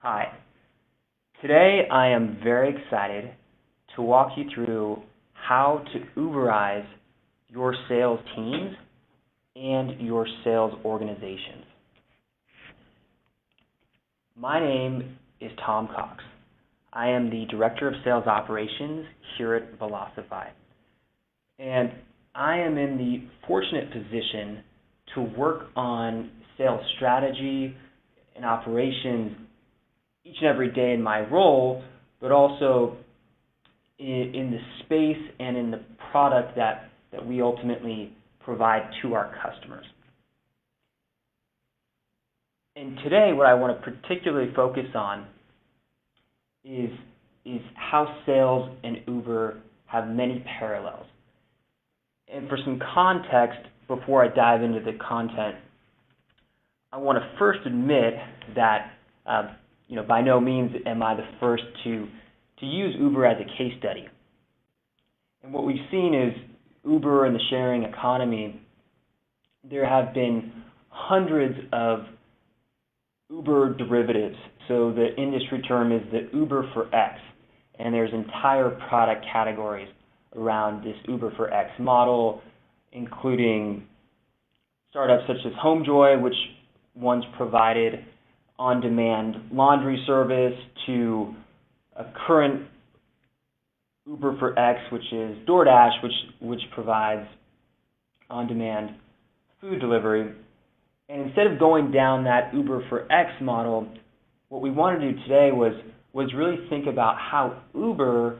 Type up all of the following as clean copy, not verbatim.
Hi. Today I am very excited to walk you through how to Uberize your sales teams and your sales organizations. My name is Tom Cox. I am the Director of Sales Operations here at Velocify. And I am in the fortunate position to work on sales strategy and operations each and every day in my role, but also in the space and in the product that we ultimately provide to our customers. And today what I want to particularly focus on is how sales and Uber have many parallels. And for some context, before I dive into the content, I want to first admit that by no means am I the first to use Uber as a case study. And what we've seen is Uber and the sharing economy, there have been hundreds of Uber derivatives. So the industry term is the Uber for X, and there's entire product categories around this Uber for X model, including startups such as HomeJoy, which once provided on-demand laundry service, to a current Uber for X, which is DoorDash, which provides on-demand food delivery. And instead of going down that Uber for X model, what we want to do today was really think about how Uber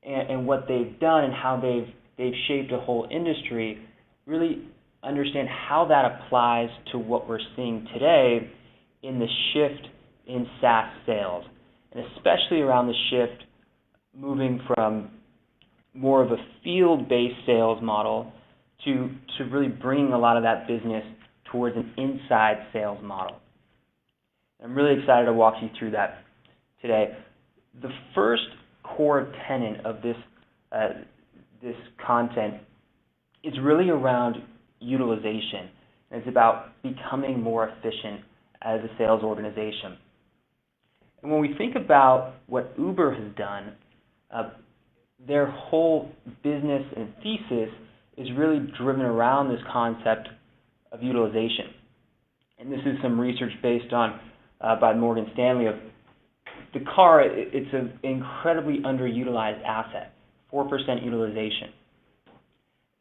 and what they've done and how they've shaped a whole industry, really understand how that applies to what we're seeing today in the shift in SaaS sales, and especially around the shift moving from more of a field-based sales model to really bringing a lot of that business towards an inside sales model. I'm really excited to walk you through that today. The first core tenet of this content is really around utilization. And it's about becoming more efficient as a sales organization. And when we think about what Uber has done, their whole business and thesis is really driven around this concept of utilization. And this is some research based on by Morgan Stanley of the car. It's an incredibly underutilized asset, 4% utilization.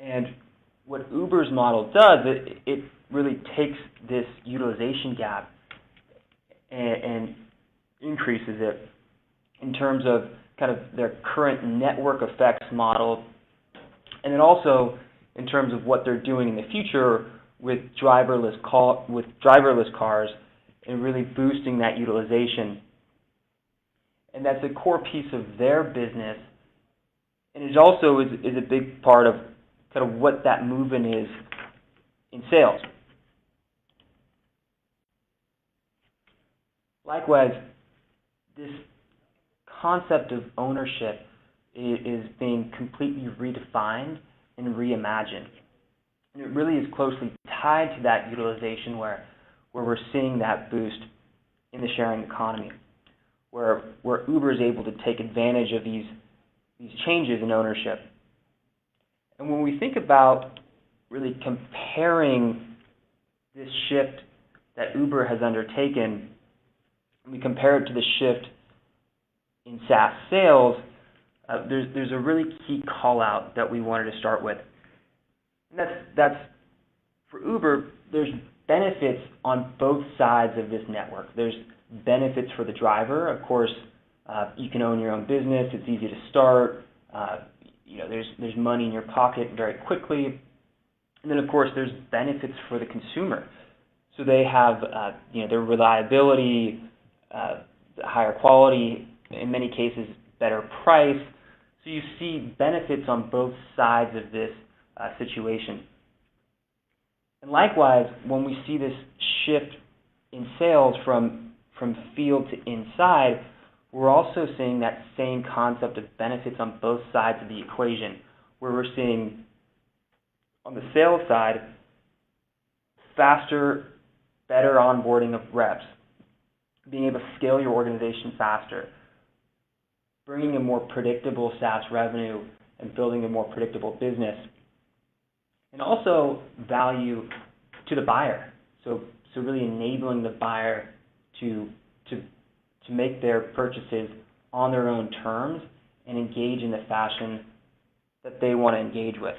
And what Uber's model does, it really takes this utilization gap and increases it in terms of kind of their current network effects model, and then also in terms of what they're doing in the future with driverless cars and really boosting that utilization. And that's a core piece of their business, and it also is a big part of kind of what that movement is in sales. Likewise, this concept of ownership is being completely redefined and reimagined. And it really is closely tied to that utilization where we're seeing that boost in the sharing economy, where Uber is able to take advantage of these changes in ownership. And when we think about really comparing this shift that Uber has undertaken, we compare it to the shift in SaaS sales, there's a really key call out that we wanted to start with. And that's for Uber, there's benefits on both sides of this network. There's benefits for the driver. Of course, you can own your own business. It's easy to start. There's money in your pocket very quickly. And then, of course, there's benefits for the consumer. So they have their reliability, higher quality, in many cases better price. So you see benefits on both sides of this situation. And likewise, when we see this shift in sales from field to inside, we're also seeing that same concept of benefits on both sides of the equation, where we're seeing on the sales side faster, better onboarding of reps, being able to scale your organization faster, bringing a more predictable SaaS revenue and building a more predictable business, and also value to the buyer. So really enabling the buyer to make their purchases on their own terms and engage in the fashion that they want to engage with.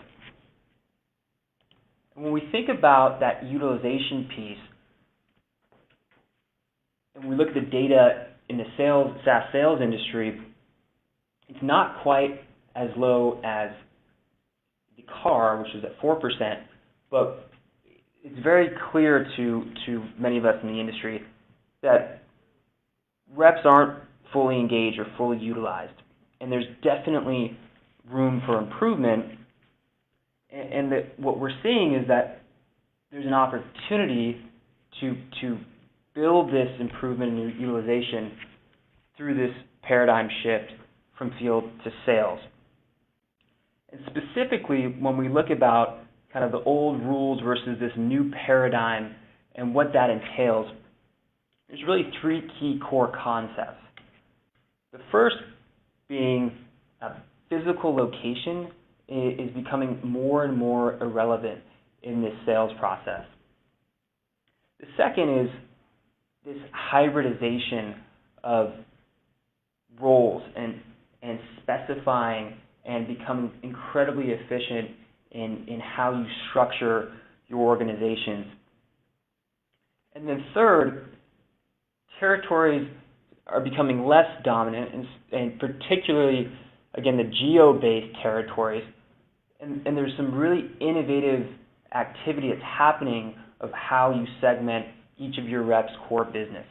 And when we think about that utilization piece, and we look at the data in the SaaS sales industry, it's not quite as low as the car, which is at 4%, but it's very clear to many of us in the industry that reps aren't fully engaged or fully utilized. And there's definitely room for improvement. And what we're seeing is that there's an opportunity to build this improvement in utilization through this paradigm shift from field to sales. And specifically, when we look about kind of the old rules versus this new paradigm and what that entails, there's really three key core concepts. The first being physical location is becoming more and more irrelevant in this sales process. The second is this hybridization of roles and specifying and becoming incredibly efficient in how you structure your organizations. And then third, territories are becoming less dominant, and particularly, again, the geo-based territories. And there's some really innovative activity that's happening of how you segment each of your reps' core business.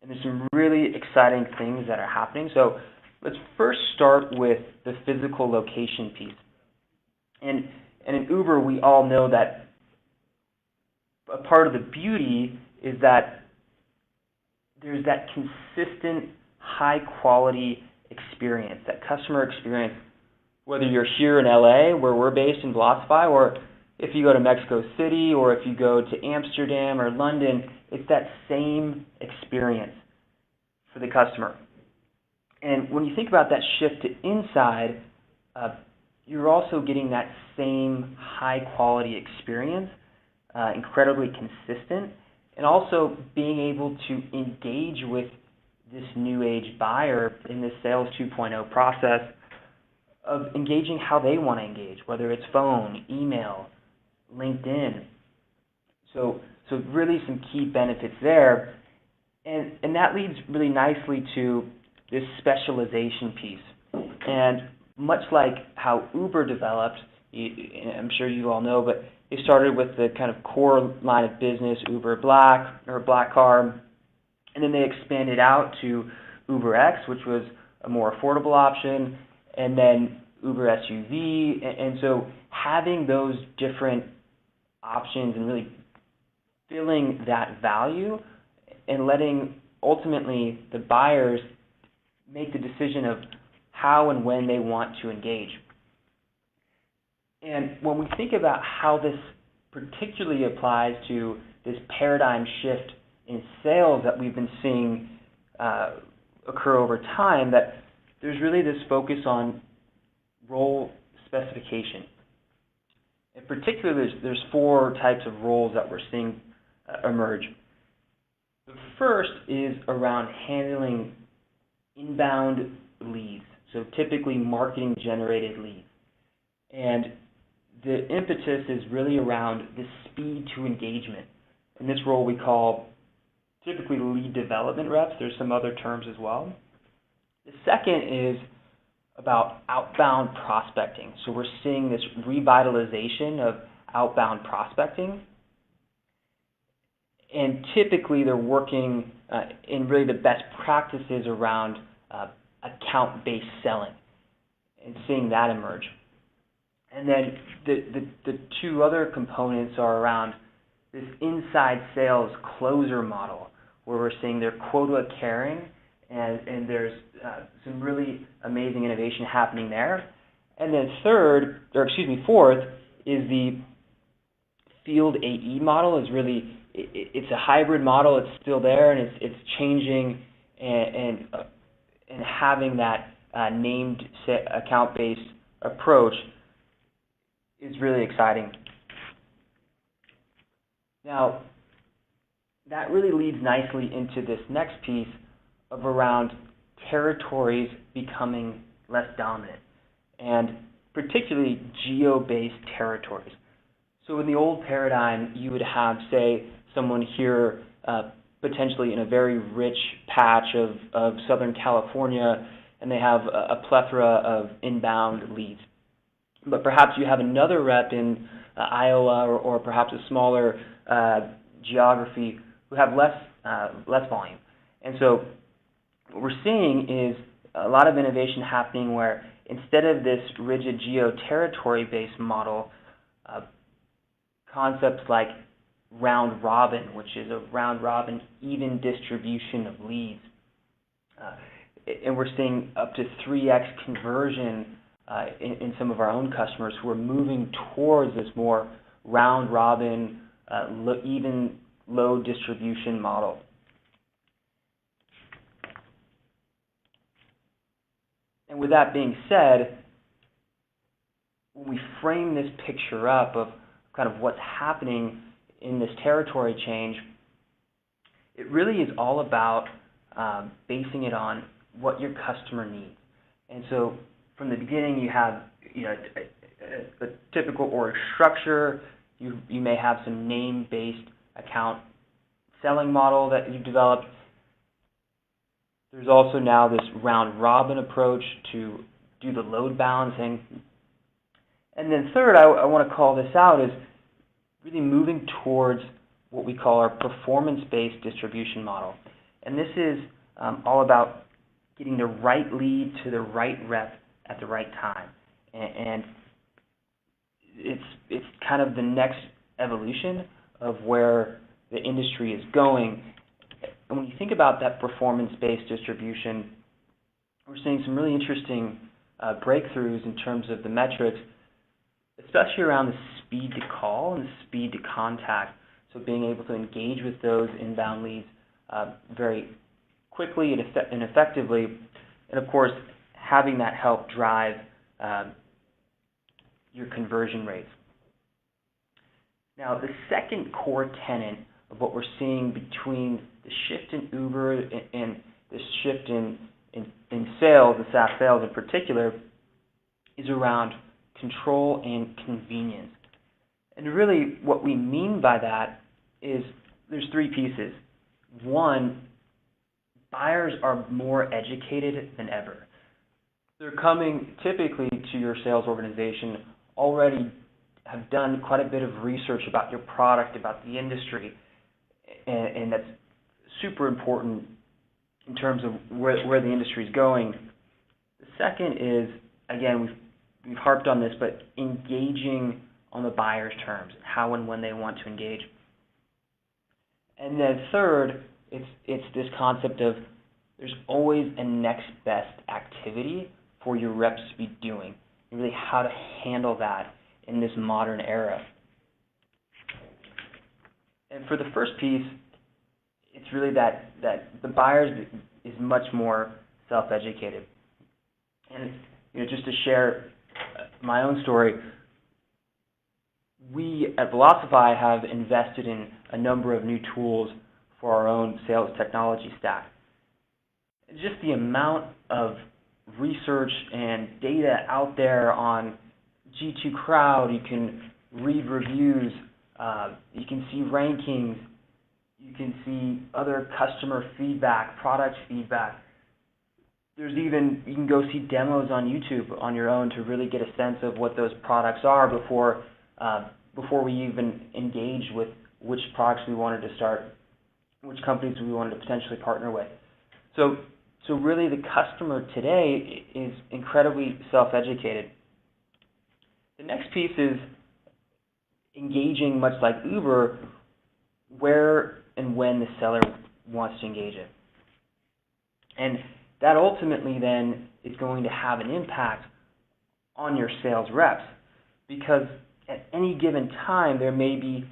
And there's some really exciting things that are happening. So let's first start with the physical location piece. And in Uber, we all know that a part of the beauty is that there's that consistent, high-quality experience, that customer experience, whether you're here in LA, where we're based in Blossify, or if you go to Mexico City, or if you go to Amsterdam or London, it's that same experience for the customer. And when you think about that shift to inside, you're also getting that same high-quality experience, incredibly consistent, and also being able to engage with this new age buyer in this Sales 2.0 process of engaging how they want to engage, whether it's phone, email, LinkedIn. So really some key benefits there. And that leads really nicely to this specialization piece. And much like how Uber developed, I'm sure you all know, but they started with the kind of core line of business, Uber Black or Black Car, and then they expanded out to Uber X, which was a more affordable option, and then Uber SUV. And so having those different options and really filling that value and letting ultimately the buyers make the decision of how and when they want to engage. And when we think about how this particularly applies to this paradigm shift in sales that we've been seeing occur over time, that there's really this focus on role specification. In particular, there's four types of roles that we're seeing emerge. The first is around handling inbound leads, so typically marketing-generated leads. And the impetus is really around the speed to engagement. In this role we call typically lead development reps. There's some other terms as well. The second is about outbound prospecting. So we're seeing this revitalization of outbound prospecting. And typically they're working in really the best practices around account-based selling and seeing that emerge. And then the two other components are around this inside sales closer model, where we're seeing their quota carrying, and there's some really amazing innovation happening there. And then fourth is the field AE model is really it's a hybrid model. It's still there, and it's changing, and having that named account-based approach is really exciting. Now, that really leads nicely into this next piece of around territories becoming less dominant, and particularly geo-based territories. So in the old paradigm, you would have, say, someone here potentially in a very rich patch of Southern California, and they have a plethora of inbound leads. But perhaps you have another rep in Iowa or perhaps a smaller geography who have less volume. And so what we're seeing is a lot of innovation happening where instead of this rigid geo-territory-based model, concepts like round robin, which is a round robin even distribution of leads. And we're seeing up to 3x conversion in some of our own customers who are moving towards this more round robin, even low distribution model. And with that being said, when we frame this picture up of kind of what's happening in this territory change, it really is all about basing it on what your customer needs. And so from the beginning, you have a typical org structure. You may have some name-based account selling model that you've developed. There's also now this round-robin approach to do the load balancing. And then third, I want to call this out, is really moving towards what we call our performance-based distribution model. And this is all about getting the right lead to the right rep at the right time. And it's kind of the next evolution of where the industry is going. And when you think about that performance-based distribution, we're seeing some really interesting breakthroughs in terms of the metrics, especially around the speed to call and the speed to contact. So being able to engage with those inbound leads very quickly and effectively, and of course, having that help drive your conversion rates. Now, the second core tenet of what we're seeing between the shift in Uber and the shift in sales, the SaaS sales in particular, is around control and convenience. And really what we mean by that is there's three pieces. One, buyers are more educated than ever. They're coming typically to your sales organization already have done quite a bit of research about your product, about the industry, and that's super important in terms of where the industry is going. The second is, again, we've harped on this, but engaging on the buyer's terms, how and when they want to engage. And then third, it's this concept of there's always a next best activity for your reps to be doing, and really how to handle that in this modern era. And for the first piece, it's really that the buyers is much more self-educated. And just to share my own story, we at Velocify have invested in a number of new tools for our own sales technology stack. And just the amount of research and data out there on G2 Crowd, you can read reviews, you can see rankings, you can see other customer feedback, product feedback. There's even, you can go see demos on YouTube on your own to really get a sense of what those products are before we even engage with which products we wanted to start, which companies we wanted to potentially partner with. So really the customer today is incredibly self-educated. The next piece is engaging, much like Uber, where and when the seller wants to engage it. And that ultimately then is going to have an impact on your sales reps, because at any given time there may be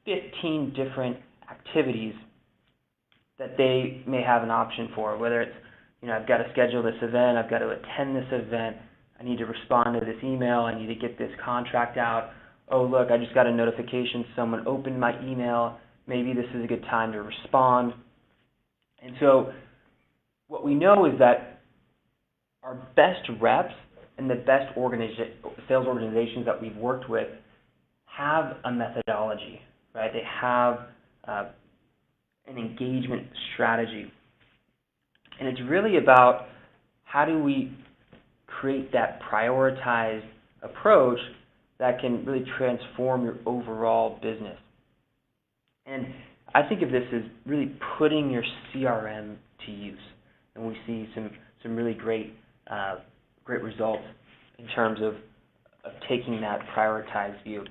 15 different activities that they may have an option for, whether it's, I've got to schedule this event, I've got to attend this event, I need to respond to this email, I need to get this contract out. Oh, look, I just got a notification, someone opened my email, maybe this is a good time to respond. And so what we know is that our best reps and the best sales organizations that we've worked with have a methodology, right? They have an engagement strategy. And it's really about how do we create that prioritized approach that can really transform your overall business. And I think of this as really putting your CRM to use. And we see some really great results in terms of taking that prioritized view.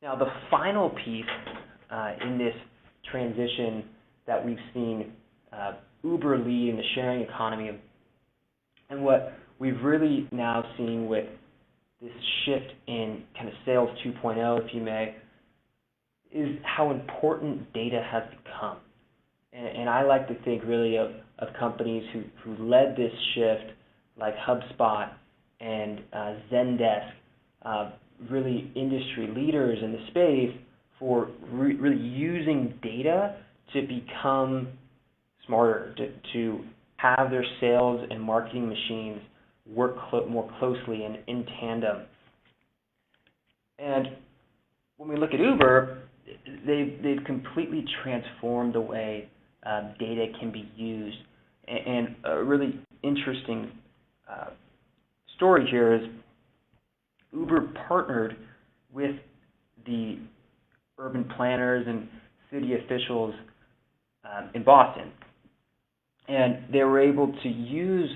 Now, the final piece in this transition that we've seen Uber lead in the sharing economy, and what we've really now seen with this shift in kind of sales 2.0, if you may, is how important data has become. And I like to think really of companies who led this shift, like HubSpot and Zendesk, really industry leaders in the space for really using data to become smarter, to have their sales and marketing machines work more closely and in tandem. And when we look at Uber, they've completely transformed the way data can be used. And a really interesting story here is Uber partnered with the urban planners and city officials in Boston. And they were able to use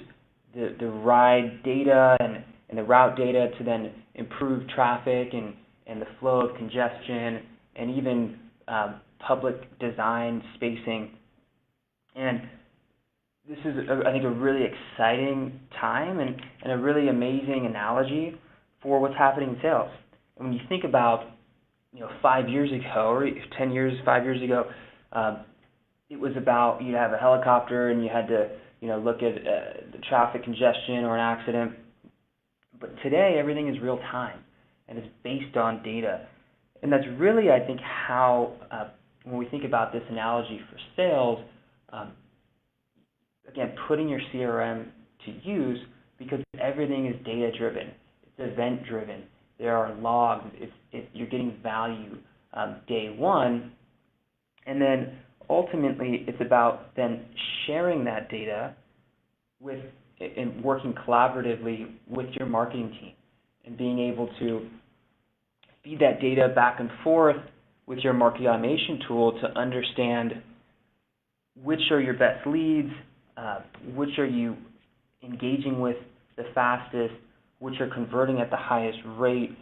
the ride data and the route data to then improve traffic and the flow of congestion and even public design spacing. And this is, I think, a really exciting time and a really amazing analogy for what's happening in sales. And when you think about 5 years ago, or 10 years, 5 years ago, it was about you'd have a helicopter and you had to look at the traffic congestion or an accident. But today, everything is real time and it's based on data. And that's really, I think, how, when we think about this analogy for sales, again, putting your CRM to use, because everything is data-driven. It's event-driven. There are logs. You're getting value day one. And then ultimately, it's about then sharing that data and working collaboratively with your marketing team and being able to feed that data back and forth with your marketing automation tool to understand which are your best leads, which are you engaging with the fastest, which are converting at the highest rate,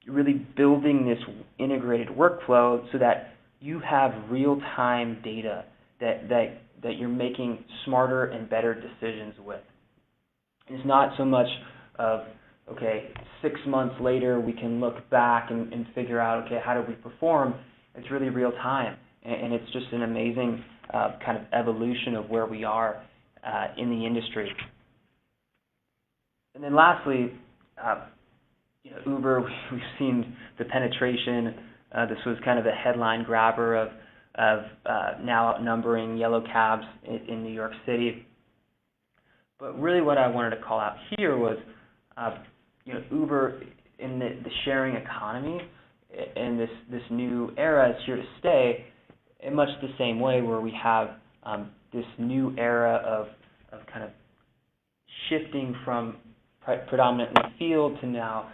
really building this integrated workflow so that you have real-time data that you're making smarter and better decisions with. It's not so much of, okay, 6 months later we can look back and figure out, okay, how did we perform? It's really real time, and it's just an amazing kind of evolution of where we are in the industry. And then lastly, Uber, we've seen the penetration. This was kind of a headline grabber of now outnumbering yellow cabs in New York City. But really what I wanted to call out here was, Uber in the sharing economy and this new era is here to stay in much the same way where we have this new era of kind of shifting from predominantly field to now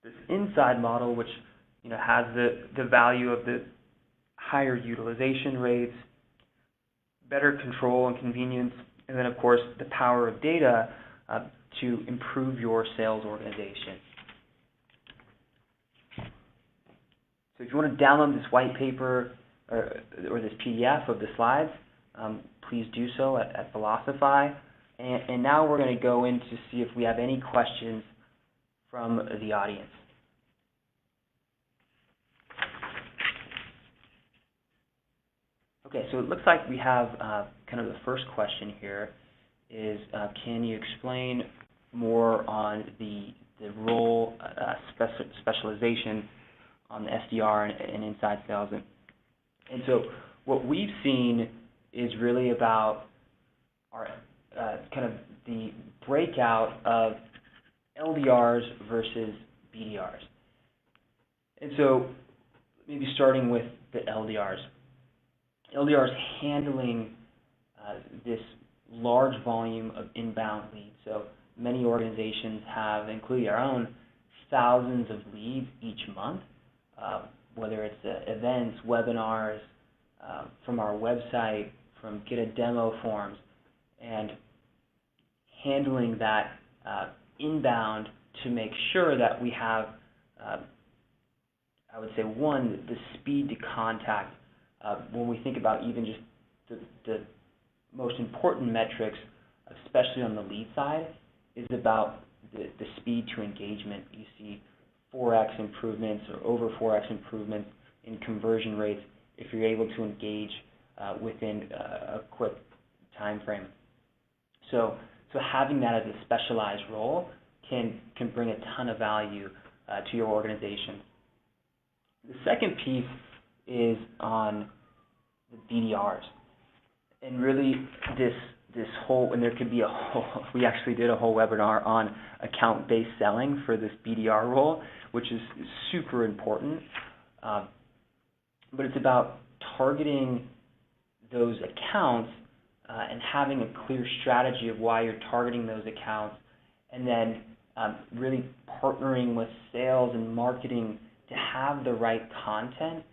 this inside model, which has the value of the higher utilization rates, better control and convenience, and then of course the power of data to improve your sales organization. So if you want to download this white paper or this PDF of the slides, please do so at Velocify. And now we're going to go in to see if we have any questions from the audience. Okay, so it looks like we have kind of the first question here is, can you explain more on the role specialization on the SDR and inside sales? And so what we've seen is really about our kind of the breakout of LDRs versus BDRs. And so maybe starting with the LDRs. LDRs handling this large volume of inbound leads. So many organizations have, including our own, thousands of leads each month, whether it's events, webinars, from our website, from get a demo forms, and handling that inbound to make sure that we have, I would say, one, the speed to contact. When we think about even just the most important metrics, especially on the lead side, is about the speed to engagement. You see 4x improvements or over 4x improvements in conversion rates if you're able to engage within a quick time frame. So having that as a specialized role can bring a ton of value to your organization. The second piece is on the BDRs, and really this whole, and there could be a whole, we actually did a whole webinar on account-based selling for this BDR role, which is super important, but it's about targeting those accounts and having a clear strategy of why you're targeting those accounts, and then really partnering with sales and marketing to have the right content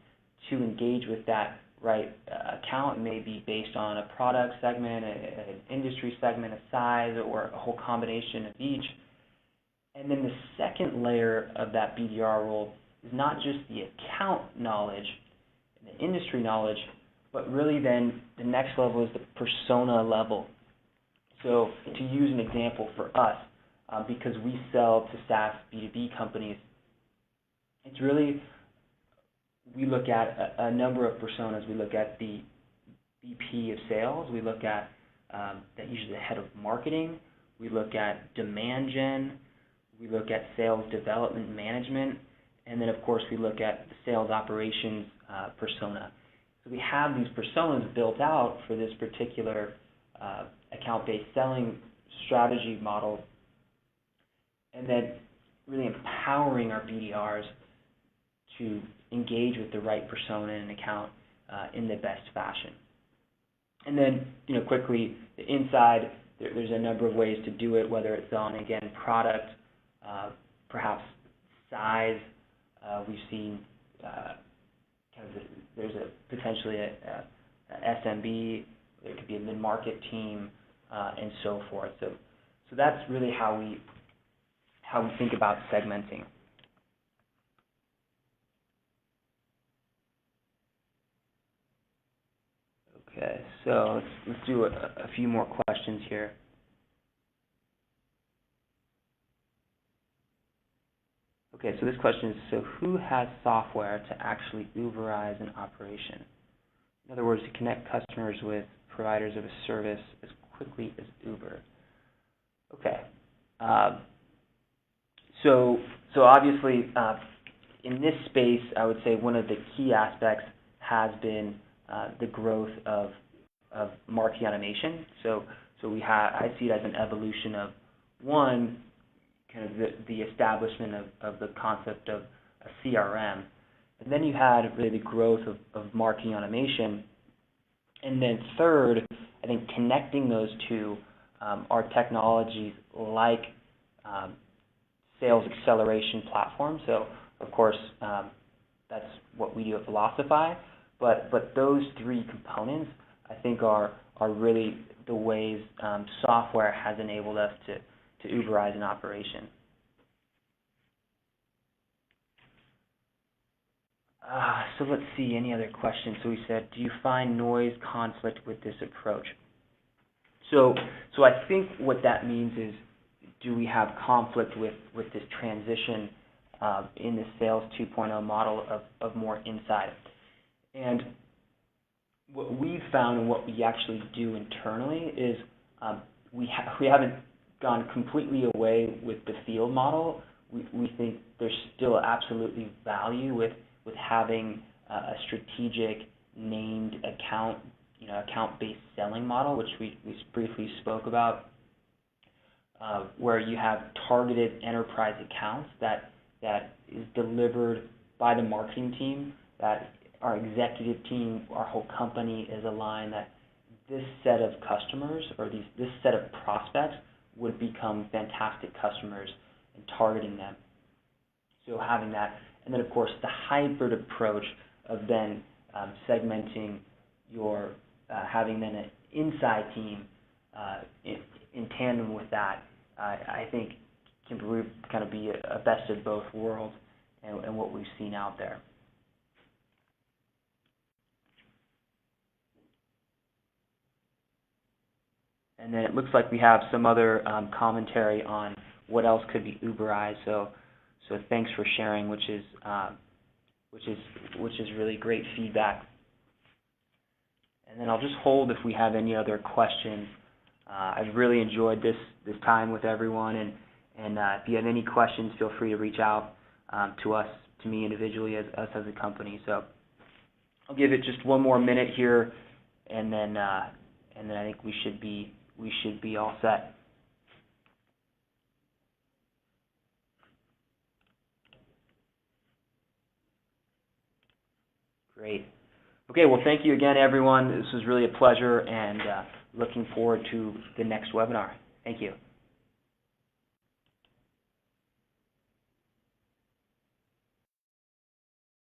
to engage with that right account. It may be based on a product segment, an industry segment, a size, or a whole combination of each. And then the second layer of that BDR role is not just the account knowledge, the industry knowledge, but really then the next level is the persona level. So to use an example for us, because we sell to SaaS B2B companies, it's really, we look at a number of personas. We look at the VP of sales. We look at that usually the head of marketing. We look at demand gen. We look at sales development management. And then, of course, we look at the sales operations persona. So we have these personas built out for this particular account-based selling strategy model, and then really empowering our BDRs to engage with the right persona and account in the best fashion. And then, quickly, the inside, there's a number of ways to do it, whether it's on, again, product, perhaps size. We've seen there's potentially a SMB, there could be a mid-market team, and so forth. So that's really how we think about segmenting. Okay, so let's do a few more questions here. Okay, so this question is, so who has software to actually Uberize an operation? In other words, to connect customers with providers of a service as quickly as Uber. Okay, so obviously in this space, I would say one of the key aspects has been the growth of marketing automation. So I see it as an evolution of, one, kind of the establishment of the concept of a CRM, and then you had really the growth of marketing automation, and then third, I think connecting those two are technologies like sales acceleration platform. So of course that's what we do at Velocify, but those three components I think are really the ways software has enabled us to Uberize an operation. So let's see, any other questions? So we said, do you find noise conflict with this approach? So I think what that means is, do we have conflict with this transition in the Sales 2.0 model of more insight? And what we found and what we actually do internally is we haven't gone completely away with the field model. We think there's still absolutely value with having a strategic named account, account-based selling model, which we briefly spoke about, where you have targeted enterprise accounts that is delivered by the marketing team, that our executive team, our whole company is aligned that this set of customers or this set of prospects would become fantastic customers and targeting them. So having that, and then of course the hybrid approach of then segmenting your, having then an inside team in tandem with that, I think can kind of be a best of both worlds and what we've seen out there. And then it looks like we have some other commentary on what else could be Uberized. So thanks for sharing, which is really great feedback. And then I'll just hold if we have any other questions. I've really enjoyed this time with everyone, and if you have any questions, feel free to reach out to us, to me individually, us as a company. So I'll give it just one more minute here, and then I think we should be all set. Great. Okay, well, thank you again, everyone. This was really a pleasure, and looking forward to the next webinar. Thank you.